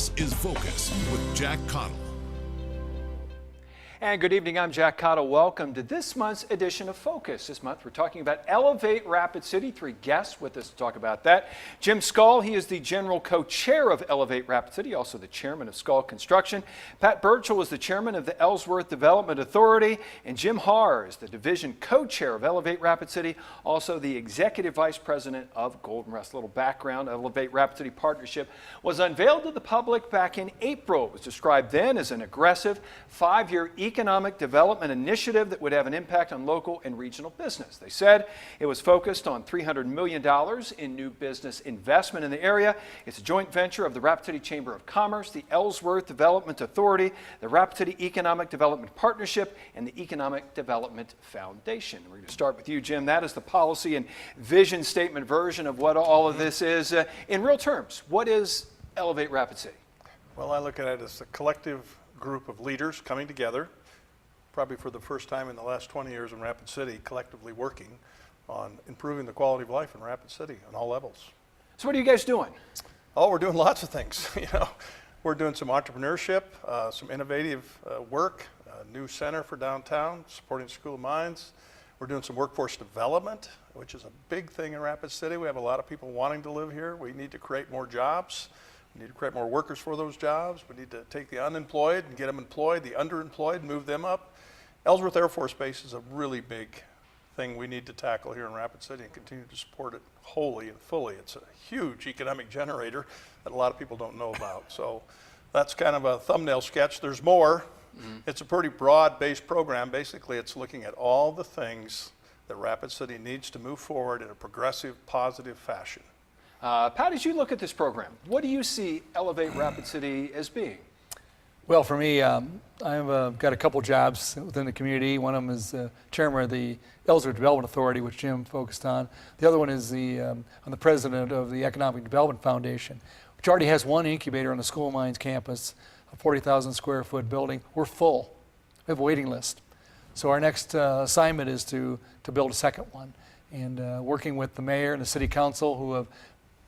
This is Focus with Jack Caudill. And good evening, I'm Jack Caudill. Welcome to this month's edition of Focus. This month we're talking about Elevate Rapid City. 3 guests with us to talk about that. Jim Skull, he is the general co-chair of Elevate Rapid City, also the chairman of Skull Construction. Pat Burchell is the chairman of the Ellsworth Development Authority. And Jim Haar is the division co-chair of Elevate Rapid City, also the executive vice president of Golden Rest. A little background, Elevate Rapid City Partnership was unveiled to the public back in April. It was described then as an aggressive 5-year economic development initiative that would have an impact on local and regional business. They said it was focused on $300 million in new business investment in the area. It's a joint venture of the Rapid City Chamber of Commerce, the Ellsworth Development Authority, the Rapid City Economic Development Partnership, and the Economic Development Foundation. We're going to start with you, Jim. That is the policy and vision statement version of what all of this is. In real terms, what is Elevate Rapid City? Well, I look at it as a collective group of leaders coming together, probably for the first time in the last 20 years in Rapid City, collectively working on improving the quality of life in Rapid City on all levels. So what are you guys doing? Oh, we're doing lots of things. We're doing some entrepreneurship, some innovative work, a new center for downtown, supporting the School of Mines. We're doing some workforce development, which is a big thing in Rapid City. We have a lot of people wanting to live here. We need to create more jobs. We need to create more workers for those jobs. We need to take the unemployed and get them employed, the underemployed, move them up. Ellsworth Air Force Base is a really big thing we need to tackle here in Rapid City and continue to support it wholly and fully. It's a huge economic generator that a lot of people don't know about. So that's kind of a thumbnail sketch. There's more. It's a pretty broad-based program. Basically, it's looking at all the things that Rapid City needs to move forward in a progressive, positive fashion. Pat, as you look at this program, what do you see Elevate Rapid City as being? Well, for me, I've got a couple jobs within the community. One of them is chairman of the Ellsworth Development Authority, which Jim focused on. The other one is I'm the president of the Economic Development Foundation, which already has one incubator on the School of Mines campus, a 40,000 square foot building. We're full. We have a waiting list. So our next assignment is to build a second one. And working with the mayor and the city council, who have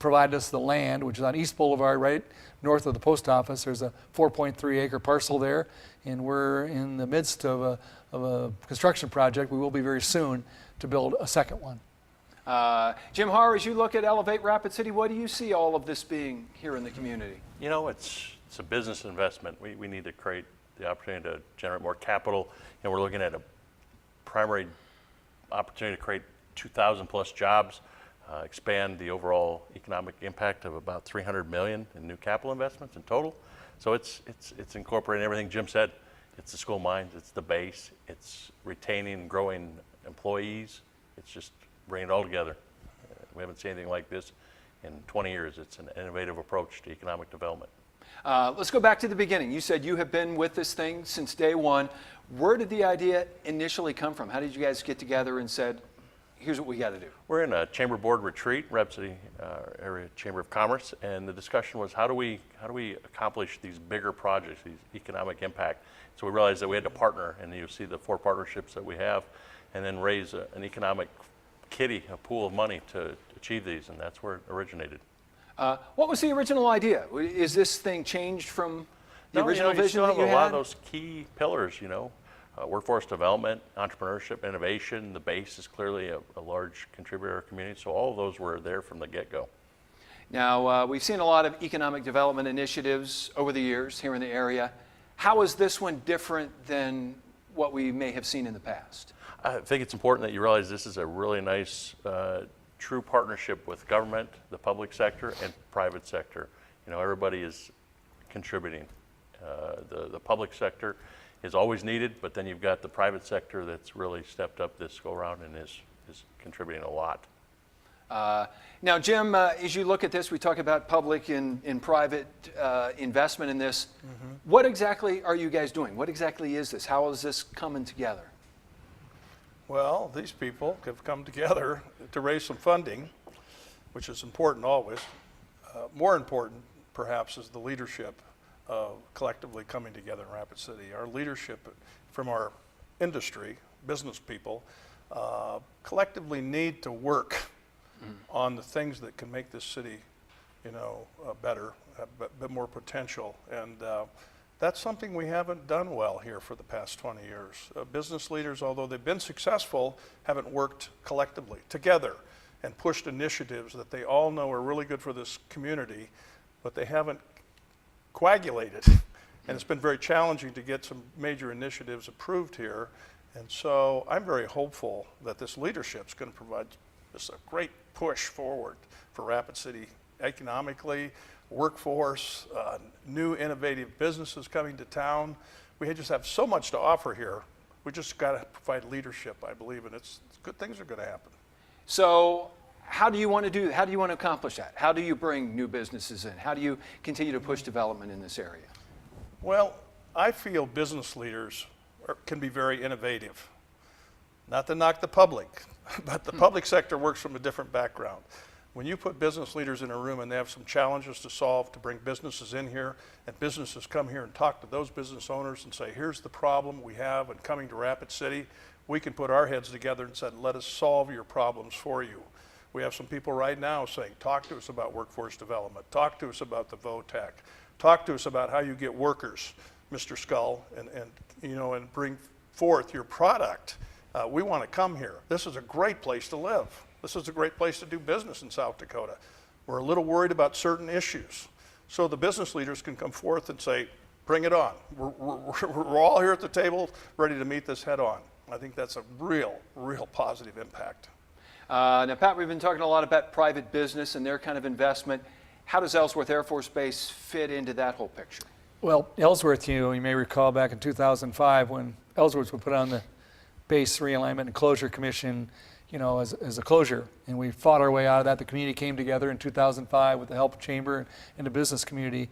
provided us the land, which is on East Boulevard, right north of the post office. There's a 4.3 acre parcel there, and we're in the midst of a construction project. We will be very soon to build a second one. Jim Haar, as you look at Elevate Rapid City, what do you see all of this being here in the community? You know, it's a business investment. We need to create the opportunity to generate more capital, and we're looking at a primary opportunity to create 2,000 plus jobs. Expand the overall economic impact of about $300 million in new capital investments in total. So it's incorporating everything Jim said. It's the school mines, it's the base, it's retaining and growing employees. It's just bringing it all together. We haven't seen anything like this in 20 years. It's an innovative approach to economic development. Let's go back to the beginning. You said you have been with this thing since day one. Where did the idea initially come from? How did you guys get together and said, here's what we got to do? We're in a chamber board retreat, Rapid City Area Chamber of Commerce, and the discussion was how do we accomplish these bigger projects, these economic impact. So we realized that we had to partner, and you see the 4 partnerships that we have, and then raise an economic kitty, a pool of money to achieve these, and that's where it originated. What was the original idea? Is this thing changed from the original vision you still that have you a lot had? of those key pillars, workforce development, entrepreneurship, innovation. The base is clearly a large contributor to our community, so all of those were there from the get-go. Now, we've seen a lot of economic development initiatives over the years here in the area. How is this one different than what we may have seen in the past? I think it's important that you realize this is a really nice, true partnership with government, the public sector, and private sector. Everybody is contributing. The public sector is always needed, but then you've got the private sector that's really stepped up this go around and is contributing a lot. Now, Jim, as you look at this, we talk about public and private investment in this. What exactly are you guys doing? What exactly is this? How is this coming together? Well, these people have come together to raise some funding, which is important always. More important, perhaps, is the leadership collectively coming together in Rapid City. Our leadership from our industry, business people, collectively need to work on the things that can make this city better, a bit more potential. And that's something we haven't done well here for the past 20 years. Business leaders, although they've been successful, haven't worked collectively, together, and pushed initiatives that they all know are really good for this community, but they haven't coagulated. And it's been very challenging to get some major initiatives approved here. And so I'm very hopeful that this leadership is going to provide just a great push forward for Rapid City economically, workforce, new innovative businesses coming to town. We just have so much to offer here. We just got to provide leadership, I believe, and it's good things are going to happen. So how do you want to do that? How do you want to accomplish that? How do you bring new businesses in? How do you continue to push development in this area? Well, I feel business leaders can be very innovative. Not to knock the public, but the public sector works from a different background. When you put business leaders in a room and they have some challenges to solve to bring businesses in here, and businesses come here and talk to those business owners and say, here's the problem we have, and coming to Rapid City, we can put our heads together and say, let us solve your problems for you. We have some people right now saying, talk to us about workforce development, talk to us about the VOTAC, talk to us about how you get workers, Mr. Skull, and bring forth your product. We want to come here. This is a great place to live. This is a great place to do business in South Dakota. We're a little worried about certain issues. So the business leaders can come forth and say, bring it on. We're all here at the table ready to meet this head on. I think that's a real positive impact. Now, Pat, we've been talking a lot about private business and their kind of investment. How does Ellsworth Air Force Base fit into that whole picture? Well, Ellsworth, you may recall back in 2005 when Ellsworth was put on the Base Realignment and Closure Commission, as a closure, and we fought our way out of that. The community came together in 2005 with the help of Chamber and the business community,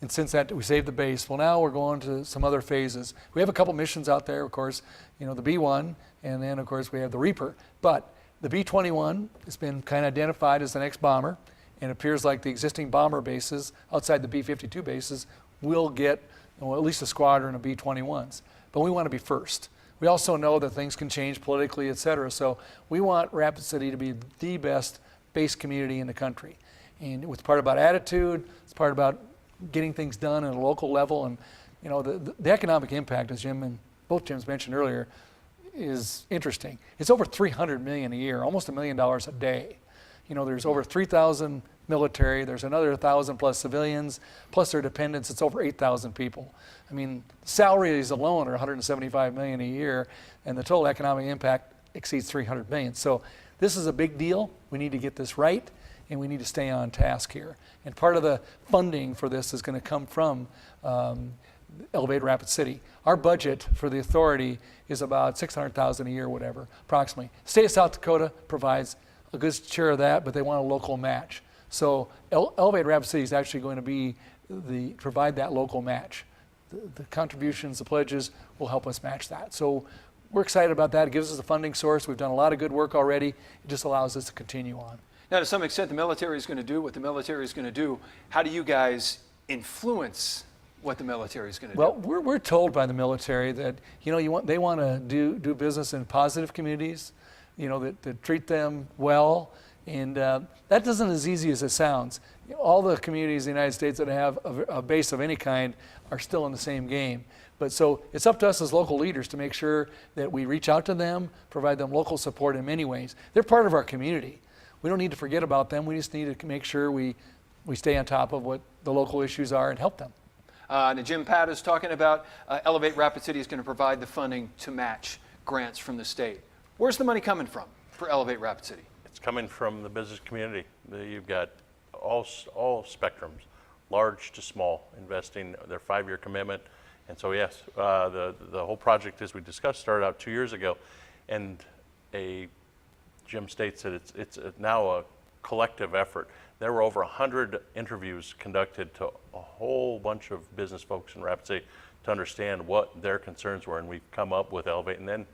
and since that we saved the base. Well, now we're going to some other phases. We have a couple missions out there, of course, the B-1, and then of course we have the Reaper, but the B-21 has been kind of identified as the next bomber, and it appears like the existing bomber bases outside the B-52 bases will get at least a squadron of B-21s, but we want to be first. We also know that things can change politically, et cetera, so we want Rapid City to be the best base community in the country. And it's part about attitude, it's part about getting things done at a local level, and the economic impact, as Jim and both Jims mentioned earlier, is interesting. It's over $300 million a year, almost $1 million a day. There's over 3,000 military, there's another 1,000 plus civilians, plus their dependents, it's over 8,000 people. I mean, salaries alone are $175 million a year, and the total economic impact exceeds $300 million. So this is a big deal. We need to get this right, and we need to stay on task here. And part of the funding for this is going to come from Elevate Rapid City. Our budget for the authority is about $600,000 a year, whatever, approximately. State of South Dakota provides a good share of that, but they want a local match. So Elevate Rapid City is actually going to be provide that local match. The contributions, the pledges will help us match that. So we're excited about that. It gives us a funding source. We've done a lot of good work already. It just allows us to continue on. Now, to some extent, the military is going to do what the military is going to do. How do you guys influence what the military is going to do? Well, we're told by the military that they want to do business in positive communities, that treat them well, and that isn't as easy as it sounds. All the communities in the United States that have a base of any kind are still in the same game. But so it's up to us as local leaders to make sure that we reach out to them, provide them local support in many ways. They're part of our community. We don't need to forget about them. We just need to make sure we stay on top of what the local issues are and help them. Now, Jim, Pat is talking about Elevate Rapid City is going to provide the funding to match grants from the state. Where's the money coming from for Elevate Rapid City? It's coming from the business community. You've got all spectrums, large to small, investing their 5-year commitment. And so yes, the whole project, as we discussed, started out 2 years ago, and Jim states that it's now a collective effort. There were over 100 interviews conducted to a whole bunch of business folks in Rapid City to understand what their concerns were, and we've come up with Elevate. And then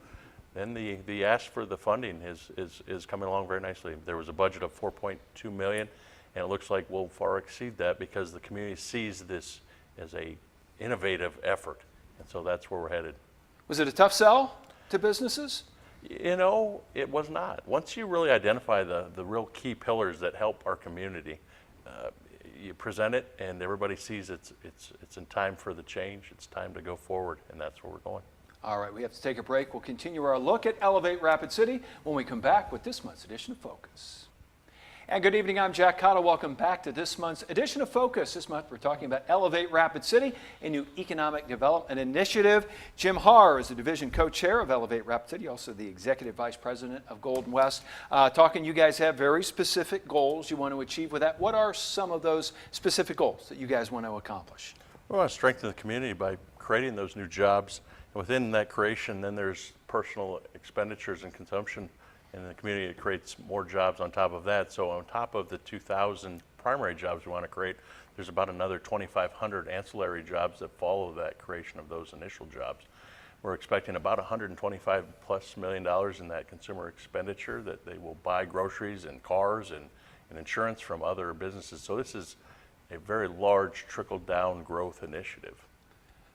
the ask for the funding is coming along very nicely. There was a budget of $4.2 million, and it looks like we'll far exceed that because the community sees this as a innovative effort, and so that's where we're headed. Was it a tough sell to businesses? It was not. Once you really identify the real key pillars that help our community, you present it, and everybody sees it's in time for the change. It's time to go forward, and that's where we're going. All right, we have to take a break. We'll continue our look at Elevate Rapid City when we come back with this month's edition of Focus. And good evening, I'm Jack Caudill. Welcome back to this month's edition of Focus. This month we're talking about Elevate Rapid City, a new economic development initiative. Jim Haar is the division co-chair of Elevate Rapid City, also the executive vice president of Golden West. You guys have very specific goals you want to achieve with that. What are some of those specific goals that you guys want to accomplish? We want to strengthen the community by creating those new jobs. And within that creation, then there's personal expenditures and consumption in the community. It creates more jobs on top of that. So on top of the 2,000 primary jobs we want to create, there's about another 2,500 ancillary jobs that follow that creation of those initial jobs. We're expecting about $125+ million in that consumer expenditure, that they will buy groceries and cars and insurance from other businesses. So this is a very large trickle-down growth initiative.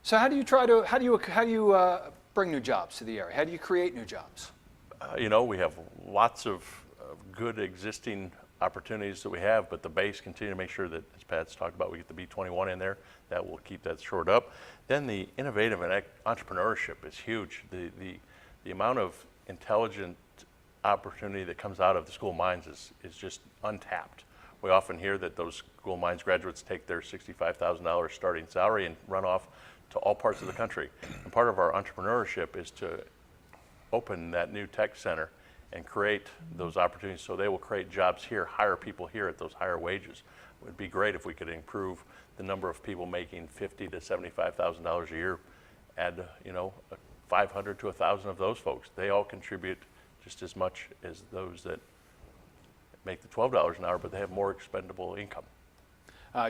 So how do you bring new jobs to the area? How do you create new jobs? We have lots of good existing opportunities that we have, but the base continue to make sure that, as Pat's talked about, we get the B21 in there. That will keep that shored up. Then the innovative and entrepreneurship is huge. The amount of intelligent opportunity that comes out of the school of mines is just untapped. We often hear that those school of mines graduates take their $65,000 starting salary and run off to all parts of the country. And part of our entrepreneurship is to open that new tech center and create those opportunities, so they will create jobs here, hire people here at those higher wages. It would be great if we could improve the number of people making $50,000 to $75,000 a year. Add 500 to 1,000 of those folks. They all contribute just as much as those that make the $12 an hour, but they have more expendable income.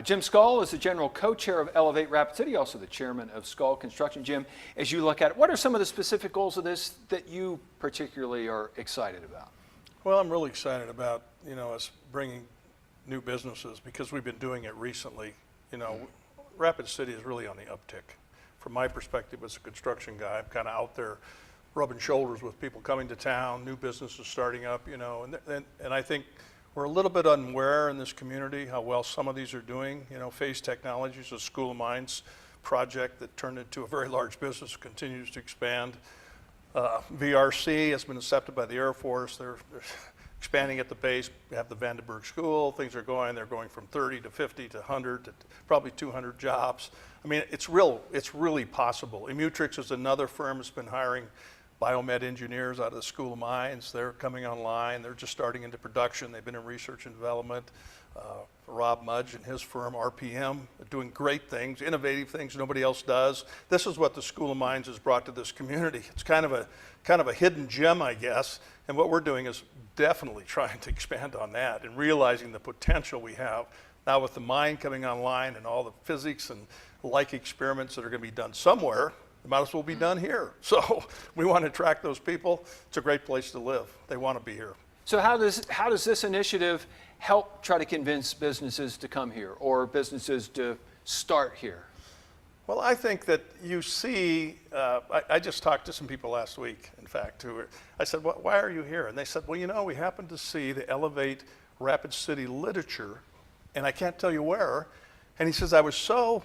Jim Caudill is the general co-chair of Elevate Rapid City, also the chairman of Caudill Construction. Jim, as you look at it, what are some of the specific goals of this that you particularly are excited about? Well, I'm really excited about, us bringing new businesses, because we've been doing it recently. Rapid City is really on the uptick. From my perspective as a construction guy, I'm kind of out there rubbing shoulders with people coming to town, new businesses starting up, and I think we're a little bit unaware in this community how well some of these are doing. Phase Technologies, a School of Mines project that turned into a very large business, continues to expand. VRC has been accepted by the Air Force. They're expanding at the base. We have the Vandenberg School. Things are going. They're going from 30 to 50 to 100 to probably 200 jobs. I mean, it's really possible. Immutrix is another firm that's been hiring biomed engineers out of the School of Mines. They're coming online. They're just starting into production. They've been in research and development. Rob Mudge and his firm, RPM, are doing great things, innovative things nobody else does. This is what the School of Mines has brought to this community. It's kind of a hidden gem, I guess. And what we're doing is definitely trying to expand on that and realizing the potential we have now with the mine coming online and all the physics and like experiments that are going to be done somewhere. It might as well be done here. So we want to attract those people. It's a great place to live. They want to be here. So how does this initiative help try to convince businesses to come here or businesses to start here? Well, I think that you see, I just talked to some people last week, in fact, I said, why are you here? And they said, well, we happened to see the Elevate Rapid City literature, and I can't tell you where. And he says, I was so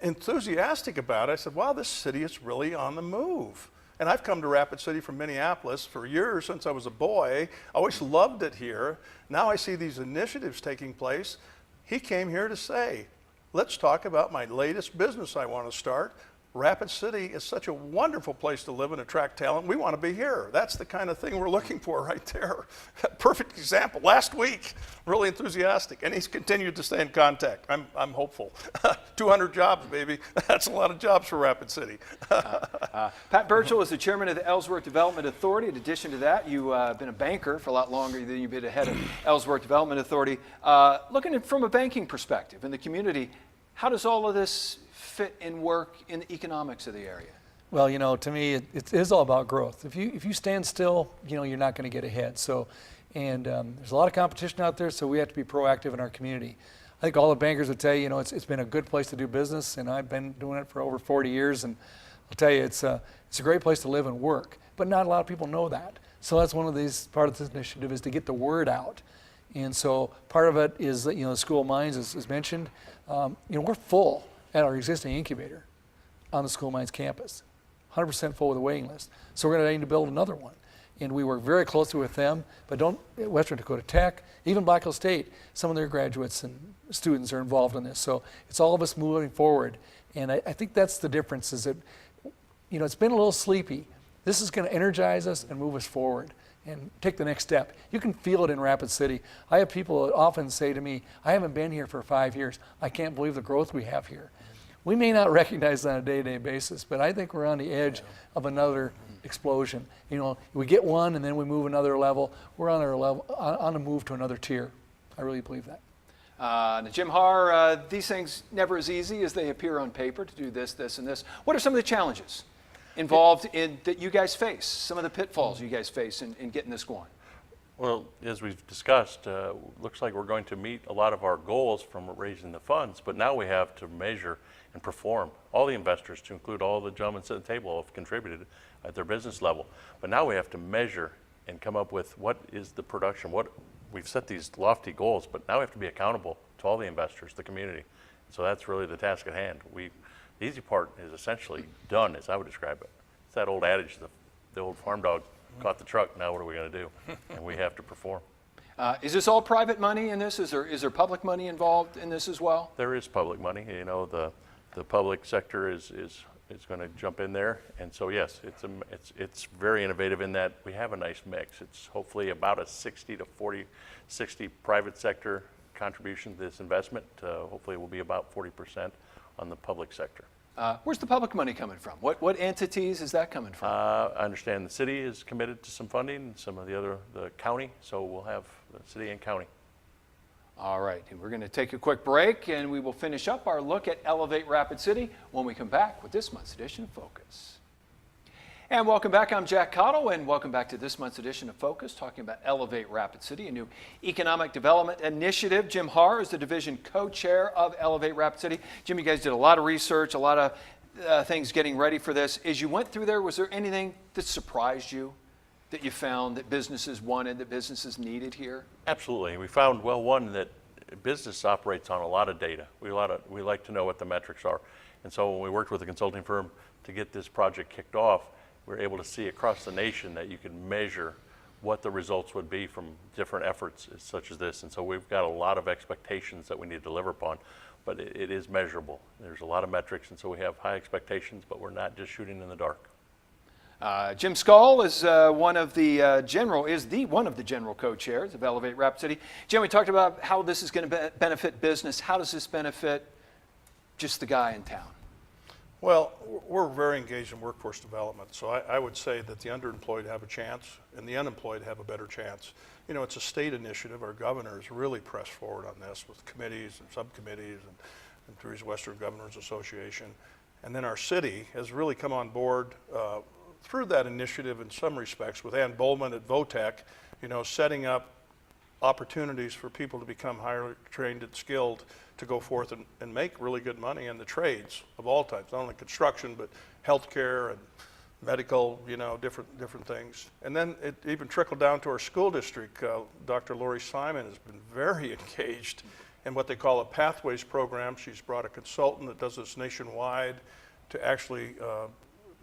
enthusiastic about it. I said, wow, this city is really on the move. And I've come to Rapid City from Minneapolis for years since I was a boy. I always loved it here. Now I see these initiatives taking place. He came here to say, let's talk about my latest business I want to start. Rapid City is such a wonderful place to live and attract talent. We want to be here. That's the kind of thing we're looking for right there. Perfect example. Last week, really enthusiastic, and he's continued to stay in contact. I'm hopeful. 200 jobs, baby. That's a lot of jobs for Rapid City. Pat Burchell is the chairman of the Ellsworth Development Authority. In addition to that, you've been a banker for a lot longer than you've been the head of Ellsworth Development Authority. Looking at it from a banking perspective in the community, how does all of this fit and work in the economics of the area? Well, to me, it is all about growth. If you stand still, you're not going to get ahead. So, there's a lot of competition out there, so we have to be proactive in our community. I think all the bankers would tell you, it's been a good place to do business, and I've been doing it for over 40 years, and I'll tell you, it's a great place to live and work. But not a lot of people know that. So that's one of these part of this initiative is to get the word out. And so part of it is that, the School of Mines, as mentioned, we're full at our existing incubator on the School of Mines campus, 100% full with a waiting list. So we're going to need to build another one. And we work very closely with them, but Western Dakota Tech, even Black Hills State, some of their graduates and students are involved in this. So it's all of us moving forward. And I think that's the difference, is that, it's been a little sleepy. This is going to energize us and move us forward and take the next step. You can feel it in Rapid City. I have people that often say to me, I haven't been here for 5 years. I can't believe the growth we have here. We may not recognize that on a day-to-day basis, but I think we're on the edge of another explosion. We get one and then we move another level. We're on our level, on a move to another tier. I really believe that. Now, Jim Har, these things never as easy as they appear on paper to do this, this, and this. What are some of the challenges involved in that you guys face? Some of the pitfalls you guys face in getting this going? Well, as we've discussed, looks like we're going to meet a lot of our goals from raising the funds, but now we have to measure and perform. All the investors, to include all the gentlemen sitting at the table, have contributed at their business level. But now we have to measure and come up with what is the production. We've set these lofty goals, but now we have to be accountable to all the investors, the community. So that's really the task at hand. The easy part is essentially done, as I would describe it. It's that old adage, the old farm dog caught the truck, now what are we going to do? And we have to perform. Is this all private money in this? Is there public money involved in this as well? There is public money. The public sector is going to jump in there, and so yes, it's very innovative in that we have a nice mix. It's hopefully about a 60 private sector contribution to this investment. Hopefully, it will be about 40% on the public sector. Where's the public money coming from? What entities is that coming from? I understand the city is committed to some funding, and some of the county. So we'll have the city and county. All right, we're going to take a quick break, and we will finish up our look at Elevate Rapid City when we come back with this month's edition of Focus. And welcome back. I'm Jack Caudill, and welcome back to this month's edition of Focus, talking about Elevate Rapid City, a new economic development initiative. Jim Har is the division co-chair of Elevate Rapid City. Jim, you guys did a lot of research, a lot of things getting ready for this. As you went through there, was there anything that surprised you, that you found that businesses wanted, that businesses needed here? Absolutely. We found, well, one, that business operates on a lot of data. We like to know what the metrics are. And so when we worked with a consulting firm to get this project kicked off, we were able to see across the nation that you can measure what the results would be from different efforts such as this. And so we've got a lot of expectations that we need to deliver upon, but it is measurable. There's a lot of metrics, and so we have high expectations, but we're not just shooting in the dark. Jim Caudill is one of the general co-chairs of Elevate Rapid City. Jim, we talked about how this is going to benefit business. How does this benefit just the guy in town? Well, we're very engaged in workforce development, so I would say that the underemployed have a chance and the unemployed have a better chance. It's a state initiative. Our governor has really pressed forward on this with committees and subcommittees and through his Western Governors Association. And then our city has really come on board through that initiative in some respects with Ann Bowman at VOTEC, setting up opportunities for people to become highly trained and skilled to go forth and make really good money in the trades of all types, not only construction, but healthcare and medical, different things. And then it even trickled down to our school district. Dr. Lori Simon has been very engaged in what they call a Pathways program. She's brought a consultant that does this nationwide to actually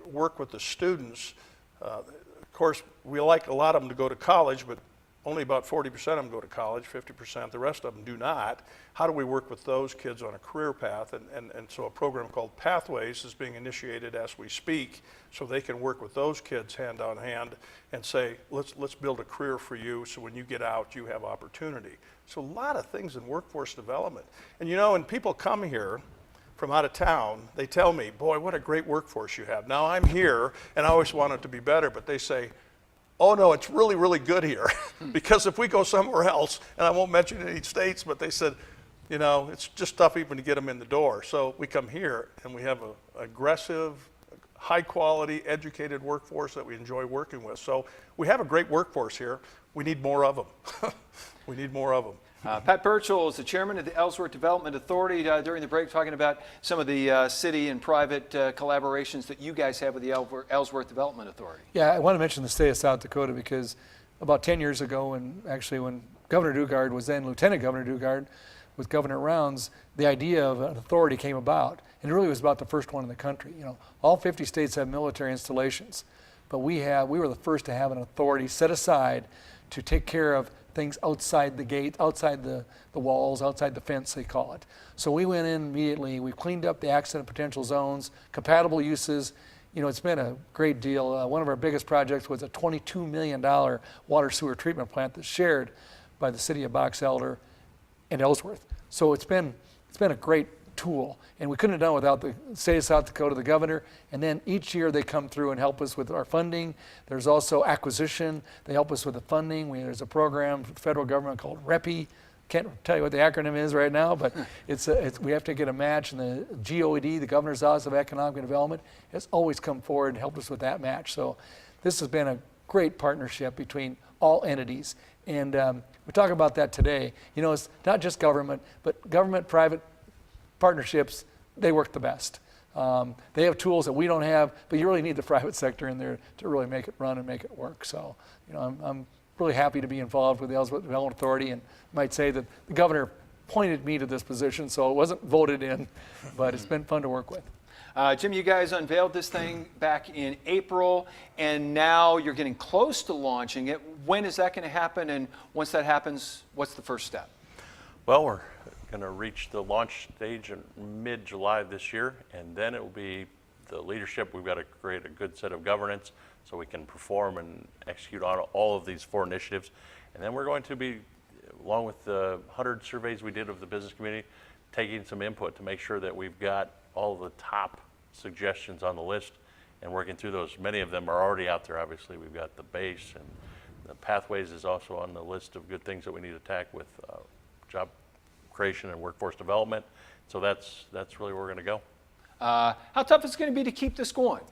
work with the students. Of course, we like a lot of them to go to college, but only about 40% of them go to college, 50%, the rest of them do not. How do we work with those kids on a career path? And so a program called Pathways is being initiated as we speak, so they can work with those kids hand on hand and say, let's build a career for you so when you get out, you have opportunity. So a lot of things in workforce development. And when people come here from out of town, they tell me, boy, what a great workforce you have. Now I'm here and I always want it to be better, but they say, oh no, it's really, really good here. Because if we go somewhere else, and I won't mention any states, but they said, it's just tough even to get them in the door. So we come here and we have an aggressive, high quality, educated workforce that we enjoy working with. So we have a great workforce here. We need more of them. We need more of them. Pat Burchell is the chairman of the Ellsworth Development Authority. During the break, talking about some of the city and private collaborations that you guys have with the Ellsworth Development Authority. Yeah, I want to mention the state of South Dakota because about 10 years ago, when Governor Dugard was then Lieutenant Governor Dugard with Governor Rounds, the idea of an authority came about. And it really was about the first one in the country. You know, all 50 states have military installations, but we were the first to have an authority set aside to take care of things outside the gate, outside the walls, outside the fence, they call it. So we went in immediately, we cleaned up the accident potential zones, compatible uses. You know, it's been a great deal. One of our biggest projects was a $22 million water sewer treatment plant that's shared by the city of Box Elder and Ellsworth. So it's been a great tool, and we couldn't have done it without the state of South Dakota, the governor, and then each year they come through and help us with our funding. There's also acquisition. They help us with the funding. There's a program for the federal government called REPI. Can't tell you what the acronym is right now, but we have to get a match, and the GOED, the Governor's Office of Economic Development, has always come forward and helped us with that match. So this has been a great partnership between all entities, and we talk about that today. You know, it's not just government, but government-private partnerships, they work the best. They have tools that we don't have, but you really need the private sector in there to really make it run and make it work. So, you know, I'm really happy to be involved with the Ellsworth Development Authority, and might say that the governor appointed me to this position, so it wasn't voted in, but it's been fun to work with. Jim, you guys unveiled this thing back in April, and now you're getting close to launching it. When is that going to happen, and once that happens, what's the first step? Well, we're going to reach the launch stage in mid-July this year, and then it will be the leadership. We've got to create a good set of governance so we can perform and execute on all of these 4 initiatives. And then we're going to be, along with the 100 surveys we did of the business community, taking some input to make sure that we've got all the top suggestions on the list and working through those. Many of them are already out there. Obviously, we've got the base, and the pathways is also on the list of good things that we need to attack with job creation and workforce development. So that's really where we're going to go. How tough is it going to be to keep this going?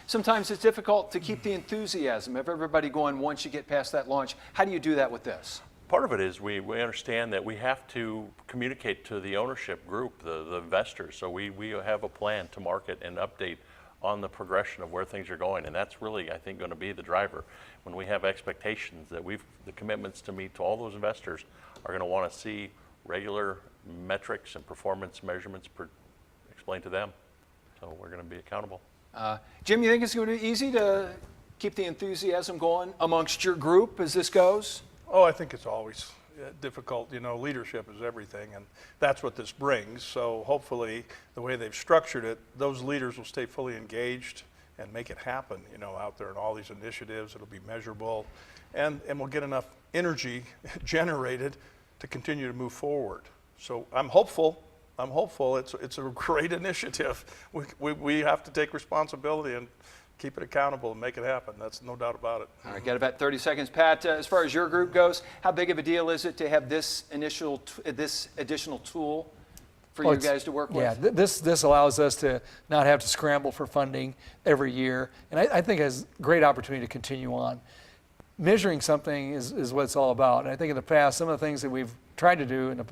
Sometimes it's difficult to keep the enthusiasm of everybody going once you get past that launch. How do you do that with this? Part of it is we understand that we have to communicate to the ownership group, the investors. So we have a plan to market and update on the progression of where things are going. And that's really, I think, going to be the driver. When we have expectations that the commitments to meet to all those investors are going to want to see regular metrics and performance measurements explained to them. So we're going to be accountable. Jim, you think it's going to be easy to keep the enthusiasm going amongst your group as this goes? Oh, I think it's always difficult. You know, leadership is everything, and that's what this brings. So hopefully, the way they've structured it, those leaders will stay fully engaged and make it happen, you know, out there in all these initiatives. It'll be measurable, and we'll get enough energy generated to continue to move forward. So I'm hopeful. It's a great initiative. We have to take responsibility and keep it accountable and make it happen. That's no doubt about it. All right, got about 30 seconds. Pat, as far as your group goes, how big of a deal is it to have this additional tool for you guys to work with? Yeah, this allows us to not have to scramble for funding every year, and I think it has great opportunity to continue on. Measuring something is what it's all about, and I think in the past, some of the things that we've tried to do in the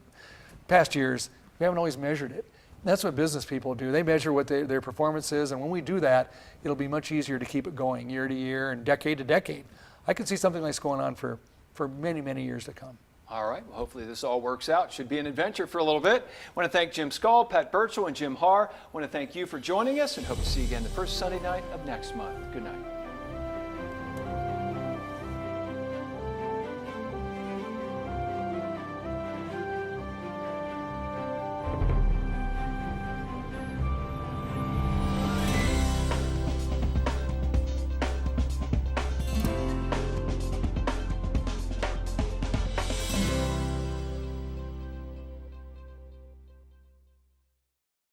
past years, we haven't always measured it. And that's what business people do. They measure what their performance is, and when we do that, it'll be much easier to keep it going year to year and decade to decade. I could see something like this going on for many, many years to come. All right, well, hopefully this all works out. Should be an adventure for a little bit. I want to thank Jim Caudill, Pat Burchell, and Jim Haar. I want to thank you for joining us, and hope to see you again the first Sunday night of next month. Good night.